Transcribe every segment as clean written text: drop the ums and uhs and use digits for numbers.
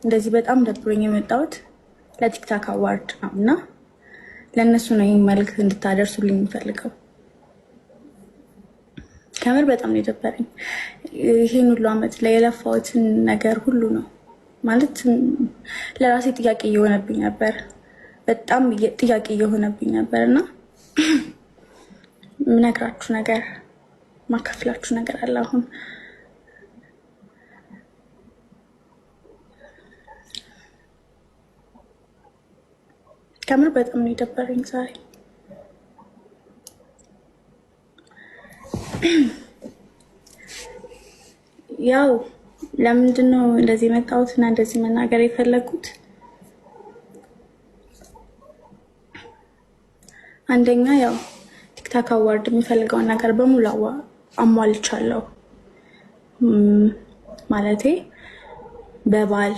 እንደዚህ በጣም ደብሮኝ የመጣሁት ለቲክታክ አዋርድ ነው እና ለእነሱ ነው ይህን መልዕክት እንድታደርሱልኝ የሚፈልገው። ከምር በጣም ነው የደበረኝ። ይህን ሁሉ ዓመት ላይ የለፋሁትን ነገር ሁሉ ነው ማለት ለራሴ ጥያቄ እየሆነብኝ ነበር። በጣም ጥያቄ እየሆነብኝ ነበር እና ምነግራችሁ ነገር ማካፍላችሁ ነገር አለ አሁን ከምር በጣም ነው የደበረኝ ዛሬ። ያው ለምንድን ነው እንደዚህ መጣሁት እና እንደዚህ መናገር የፈለኩት? አንደኛ ያው ቲክታክ አዋርድ የሚፈልገውን ነገር በሙሉ አሟልቻለሁ። ማለቴ በባል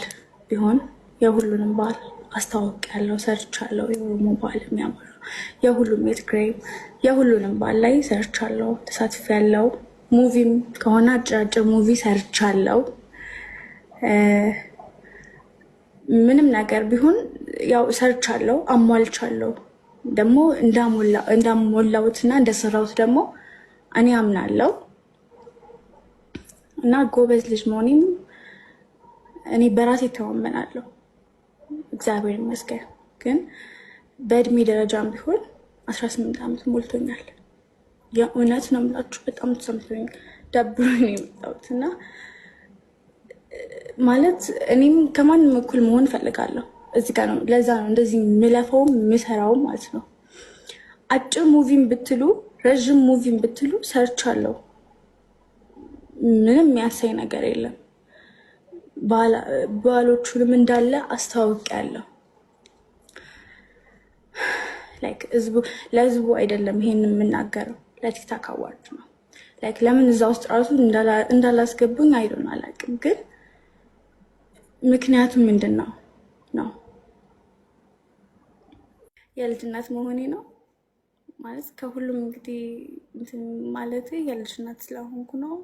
ቢሆን የሁሉንም ባል አስተዋውቂያለሁ፣ ሰርቻለሁ። የኦሮሞ ባል የሚያምር የሁሉም የትግራይም የሁሉንም ባል ላይ ሰርቻለሁ፣ ተሳትፌያለሁ። ሙቪም ከሆነ አጭራጭር ሙቪ ሰርቻለሁ። ምንም ነገር ቢሆን ያው ሰርቻለሁ፣ አሟልቻለሁ። ደግሞ እንዳሞላሁትና እንደሰራሁት ደግሞ እኔ አምናለሁ እና ጎበዝ ልጅ መሆኔም እኔ በራሴ ተማመናለሁ። እግዚአብሔር ይመስገን። ግን በእድሜ ደረጃም ቢሆን 18 ዓመት ሞልቶኛል። የእውነት ነው የምላችሁ። በጣም ተሰምቶኝ ደብሮኝ ነው የመጣሁት እና ማለት እኔም ከማንም እኩል መሆን እፈልጋለሁ። እዚህ ጋር ነው። ለዛ ነው እንደዚህ የምለፈውም የምሰራውም ማለት ነው። አጭር ሙቪም ብትሉ ረዥም ሙቪም ብትሉ ሰርቻለሁ። ምንም የሚያሳይ ነገር የለም። ባሎቹንም እንዳለ አስተዋውቂያለሁ። ለህዝቡ አይደለም ይሄን የምናገረው፣ ለቲክታክ አዋርድ ነው። ለምን እዛ ውስጥ ራሱ እንዳላስገቡኝ አይዶን አላውቅም። ግን ምክንያቱም ምንድን ነው የልጅ እናት መሆኔ ነው ማለት ከሁሉም እንግዲህ ማለት የልጅ እናት ስለሆንኩ ነው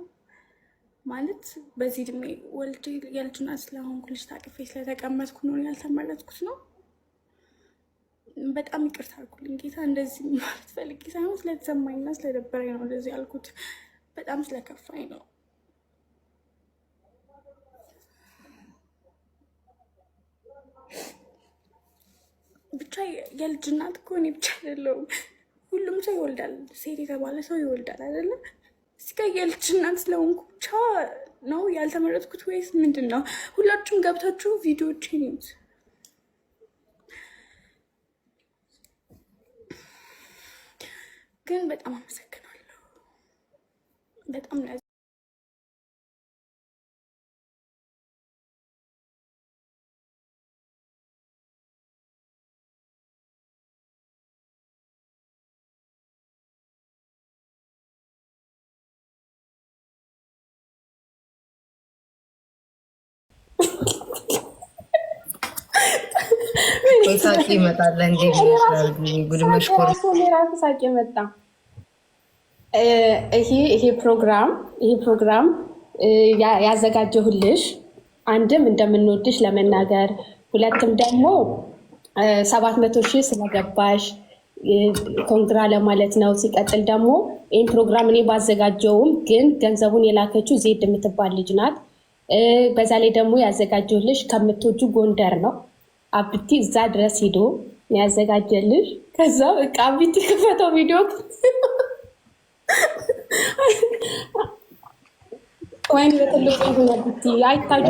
ማለት በዚህ እድሜ ወልጄ የልጅ እናት ስለሆንኩ ልጅ ታቅፌ ስለተቀመጥኩ ነው ያልተመረጥኩት ነው። በጣም ይቅርታ አልኩልኝ ጌታ። እንደዚህ ማለት ፈልጌ ሳይሆን ስለተሰማኝና ስለደበረኝ ነው እንደዚህ ያልኩት። በጣም ስለከፋኝ ነው። ብቻ የልጅ እናት እኮ እኔ ብቻ አይደለሁም፣ ሁሉም ሰው ይወልዳል። ሴት የተባለ ሰው ይወልዳል አይደለም? እስኪ የልጅ እናት ስለሆንኩ ብቻ ነው ያልተመረጥኩት ወይስ ምንድን ነው? ሁላችሁም ገብታችሁ ቪዲዮዎችን ይዩት። ግን በጣም አመሰግናለሁ። በጣም ሳቂ ይመጣል እንዴ? ጉድመሽ ራሱ ሳቂ መጣ። ይሄ ፕሮግራም ያዘጋጀሁልሽ አንድም እንደምንወድሽ ለመናገር፣ ሁለትም ደግሞ 700,000 ስለገባሽ ኮንግራ ለማለት ነው። ሲቀጥል ደግሞ ይህን ፕሮግራም እኔ ባዘጋጀውም ግን ገንዘቡን የላከችው ዜድ የምትባል ልጅ ናት። በዛ ላይ ደግሞ ያዘጋጀሁልሽ ከምትወጁ ጎንደር ነው። አብቲ እዛ ድረስ ሂዶ ያዘጋጀልሽ። ከዛ በቃ አብቲ ክፈተው ቪዲዮ ወይኔ በትልቁ ይሁን አብቲ አይታዩ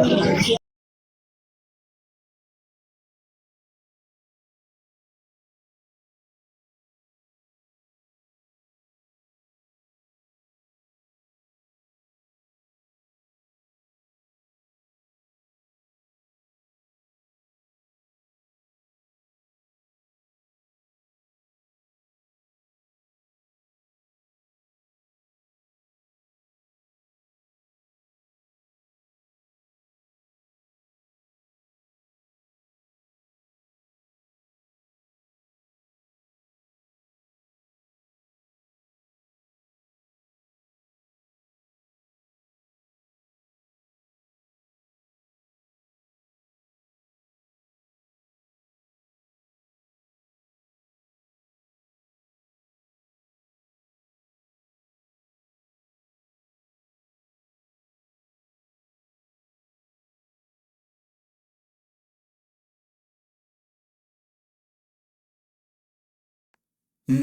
Let's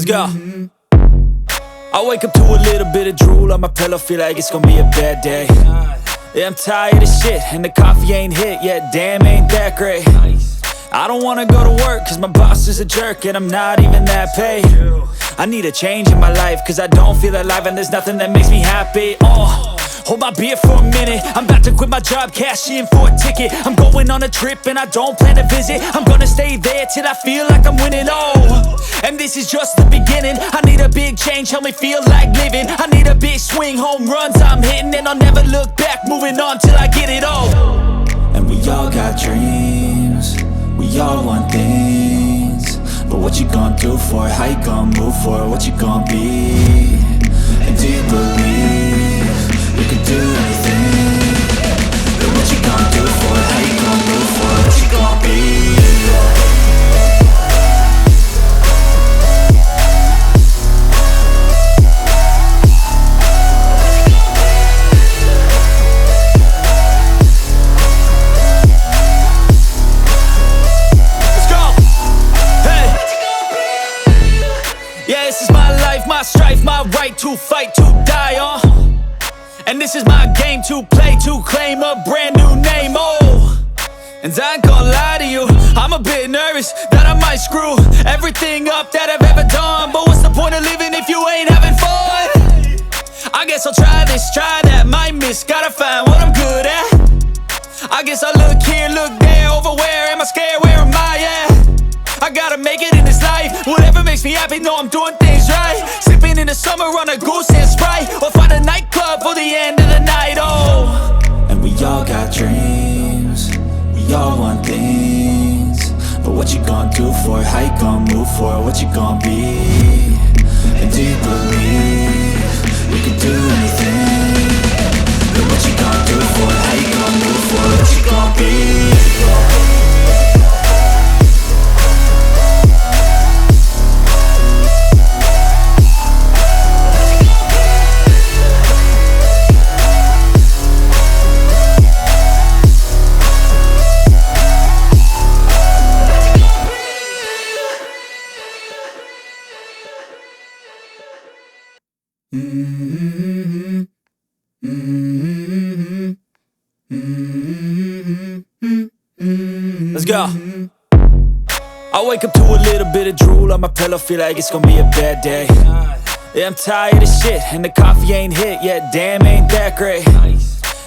go. I wake up to a little bit of drool on my pillow, feel like it's gonna be a bad day. Yeah, I'm tired of shit, and the coffee ain't hit yet, damn, ain't that great. I don't wanna go to work, cause my boss is a jerk, and I'm not even that paid. I need a change in my life, cause I don't feel alive, and there's nothing that makes me happy. Hold my beer for a minute, I'm about to quit my job, cash in for a ticket. I'm going on a trip and I don't plan to visit. I'm gonna stay there till I feel like I'm winning, and this is just the beginning. I need a big change, help me feel like living. I need a big swing, home runs I'm hitting, and I'll never look back, moving on till I get it all. And we all got dreams, we all want things, but what you gonna do for it? How you gonna move for it? What you gonna be? And do you believe you can do anything? But what you gonna do for it? How you gonna move for it? What you gonna be? Let's go! Hey! Yeah, this is my life, my strife, my right to fight, to die on. And this is my game to play, to claim a brand new name, And I ain't gonna lie to you, I'm a bit nervous that I might screw everything up that I've ever done. But what's the point of living if you ain't having fun? I guess I'll try this, try that, might miss, gotta find what I'm good at. I guess I'll look here, look there, over where am I scared, where am I at? I gotta make it in this life, whatever makes me happy, know I'm doing things right. Sipping in the summer on a goose and Sprite, or find a nightclub for the end of the night, And we all got dreams, we all want things, but what you gonna do for it? How you gonna move for it? What you gonna be? And do you believe you can do anything? But what you gonna do for it? How you gonna move for it? What you gonna be? Let's go. I wake up to a little bit of drool on my pillow, feel like it's gonna be a bad day. Yeah, I'm tired of shit, and the coffee ain't hit yet, damn, ain't that great.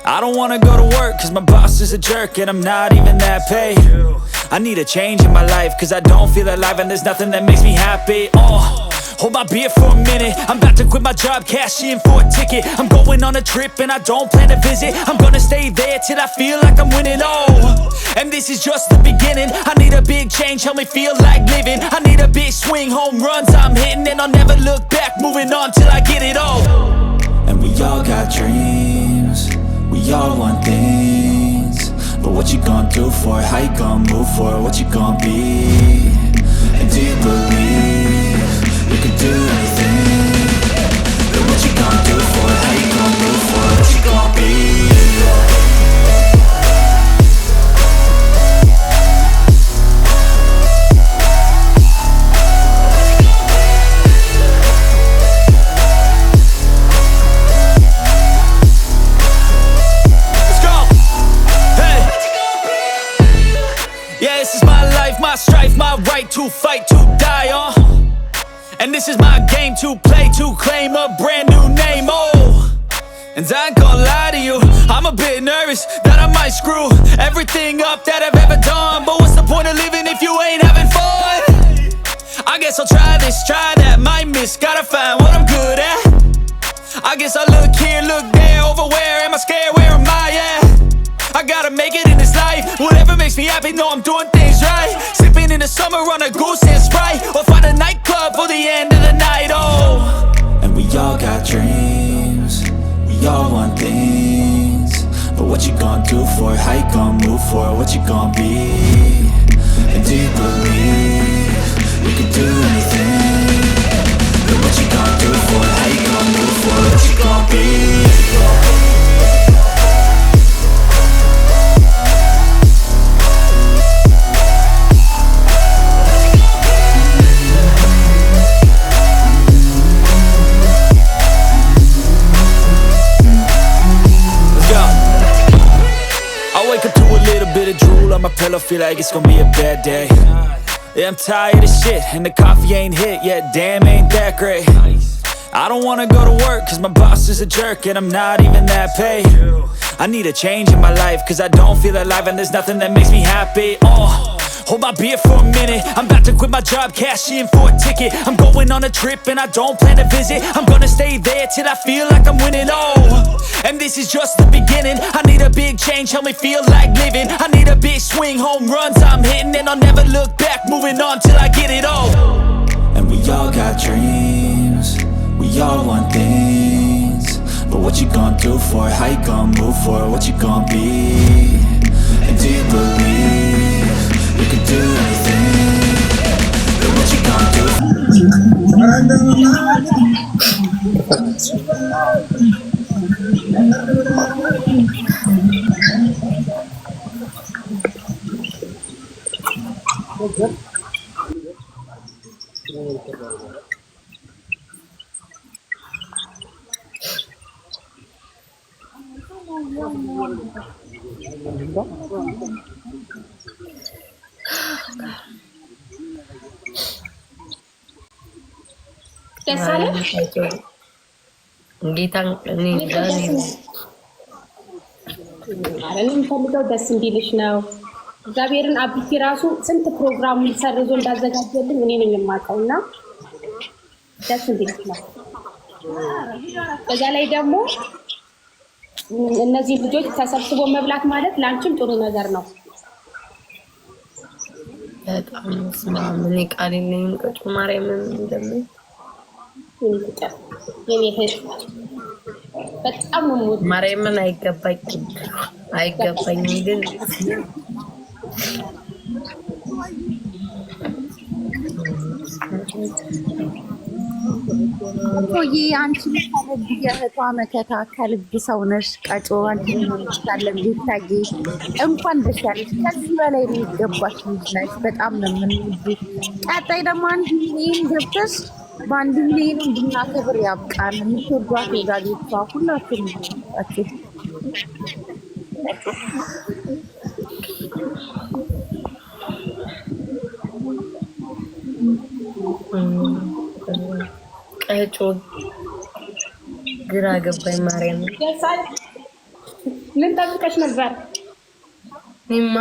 I don't wanna go to work, cause my boss is a jerk, and I'm not even that paid. I need a change in my life, cause I don't feel alive, and there's nothing that makes me happy, Hold my beer for a minute, I'm about to quit my job, cash in for a ticket. I'm going on a trip and I don't plan to visit. I'm gonna stay there till I feel like I'm winning, and this is just the beginning. I need a big change, help me feel like living. I need a big swing, home runs I'm hitting, and I'll never look back, moving on till I get it all. And we all got dreams, we all want things, but what you gonna do for it? How you gonna move for it? What you gonna be? And do you believe you can do anything? But what you gonna do for it? How you gonna move for it? What you gonna be? Let's go! Hey! Yeah, this is my life, my strife, my right to fight, to die on. And this is my game to play, to claim a brand new name, And I ain't gonna lie to you, I'm a bit nervous that I might screw everything up that I've ever done. But what's the point of living if you ain't having fun? I guess I'll try this, try that, might miss, gotta find what I'm good at. I guess I'll look here, look there, over where am I scared, where am I at? I gotta make it in this life, whatever makes me happy, know I'm doing things right. Sipping in the summer on a goose and Sprite, or find a nightclub for the end of the night, And we all got dreams, we all want things, but what you gonna do for it? How you gonna move for it? What you gonna be? And do you believe you can do anything? But what you gonna do for it? How you gonna move for it? What you gonna be? I feel like it's gonna be a bad day. Yeah, I'm tired of shit, and the coffee ain't hit yet. Damn, ain't that great. I don't wanna go to work, cause my boss is a jerk, and I'm not even that paid. I need a change in my life, cause I don't feel alive, and there's nothing that makes me happy. Hold my beer for a minute. I'm about to quit my job, cash in for a ticket. I'm going on a trip and I don't plan to visit. I'm gonna stay there till I feel like I'm winning. And this is just the beginning. I need a big change, help me feel like living. I need a big swing, home runs I'm hitting, and I'll never look back, moving on till I get it all. And we all got dreams, we all want things, but what you gonna do for it? How you gonna move for it? What you gonna be? And do you believe you can do anything? Then what you gonna do? ደሳለ ጌታን እኔ የምፈልገው ደስ እንዲልሽ ነው። እግዚአብሔርን አብቲ ራሱ ስንት ፕሮግራም ሰርዞ እንዳዘጋጀልኝ እኔ ነኝ የማውቀውና ደስ እንዲልሽ ነው። በዛ ላይ ደግሞ እነዚህ ልጆች ተሰብስቦ መብላት ማለት ላንቺም ጥሩ ነገር ነው። በጣም ምን ቃል የለኝም። ቁጭ ማርያምን እንደምን የኔ እህት በጣም ነው የምወድሽ። ማርያምን አይገባኝም ግን ሆዬ አንቺ ልታረግ የእህቷ መከታ ከልብ ሰው ነሽ። ቀጮ አንቺ ምንታለም ሊታጊ እንኳን ደስ ያለሽ። ከዚህ በላይ የሚገባሽ ልጅ ነሽ። በጣም ነው የምንወድሽ። ቀጣይ ደግሞ 1 ሚሊዮን ገብተሽ በ1 ሚሊዮን እንድናከብር ያብቃን። የምትወዷት ወዳጆቿ ሁላችሁም ናችሁ። ቀጮ ግራ ገባኝ። ማርያም ምን ጠብቀሽ ነበር? እኔማ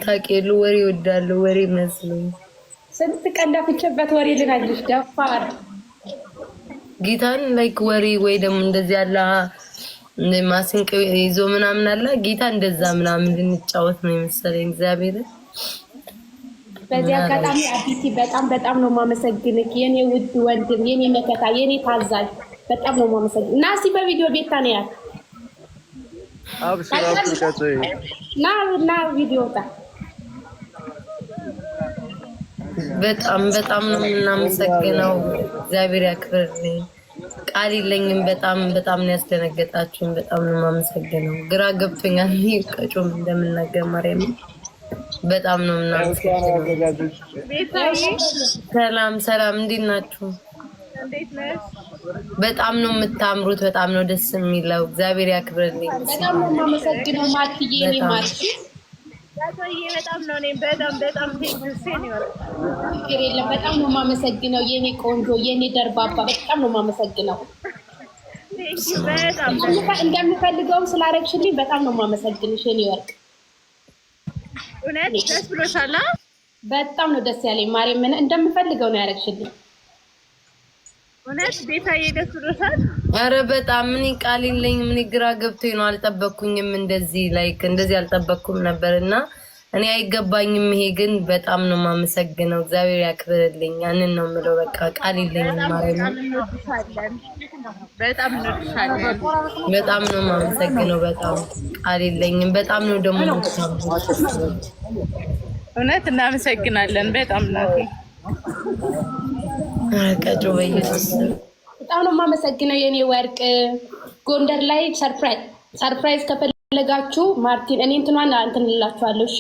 ታውቂያለሽ፣ ወሬ እወዳለሁ። ወሬ መስሎኝ ስንት ቀን ለፍቼበት ወሬ ልናግርሽ ደፋር ጌታን ላይክ ወሬ ወይ ደግሞ እንደዚህ ያለ ማስንቅ ይዞ ምናምን አለ ጌታ እንደዛ ምናምን ልንጫወት ነው የመሰለኝ። እግዚአብሔር በዚህ አጋጣሚ አዲስ በጣም ነው የማመሰግንሽ የኔ ውድ ወንድም፣ የኔ መከታ፣ የኔ ታዛዥ በጣም ነው የማመሰግንሽ። እና እስኪ በቪዲዮ ቤታ ነው ያል ና ቪዲዮ ታ በጣም ነው የምናመሰግነው። እግዚአብሔር ያክብርልኝ። ቃል የለኝም። በጣም ነው ያስደነገጣችሁኝ። በጣም ነው የማመሰግነው። ግራ ገብቶኛል። ቀጮም እንደምናገር ማርያም በጣም ነው የምናመሰግነው። ሰላም እንዴት ናችሁ? በጣም ነው የምታምሩት። በጣም ነው ደስ የሚለው። እግዚአብሔር ያክብርልኝ። በጣም ነው የማመሰግነው ማርትዬ። እኔ ማርት በጣም ነው ሴኒዮር በጣም ነው የማመሰግነው የኔ ቆንጆ፣ የኔ ደርባባ በጣም ነው የማመሰግነው። እንደምፈልገው ስላረግሽልኝ በጣም ነው የማመሰግንሽ የኔ ወርቅ። እውነት ደስ ብሎሻል? በጣም ነው ደስ ያለኝ ማርያም፣ እንደምፈልገው ነው ያረግሽልኝ። እውነት ቤታዬ ደስ ብሎሻል? አረ በጣም ምን ቃል የለኝም። ምን ግራ ገብቶኝ ነው። አልጠበቅኩኝም። እንደዚህ አልጠበቅኩም ነበርና እኔ አይገባኝም። ይሄ ግን በጣም ነው የማመሰግነው። እግዚአብሔር ያክብርልኝ። ያንን ነው የምለው። በቃ ቃል የለኝም ማርያም። በጣም እንወድሻለን። በጣም ነው የማመሰግነው። በጣም ቃል የለኝም። በጣም ነው ደግሞ እውነት እናመሰግናለን። በጣም ነው ቀጮ በኢየሱስ በጣም ነው የማመሰግነው የኔ ወርቅ። ጎንደር ላይ ሰርፕራይዝ ከፈለጋችሁ ማርቲን እኔ እንትኗን እንትን እላችኋለሁ። እሺ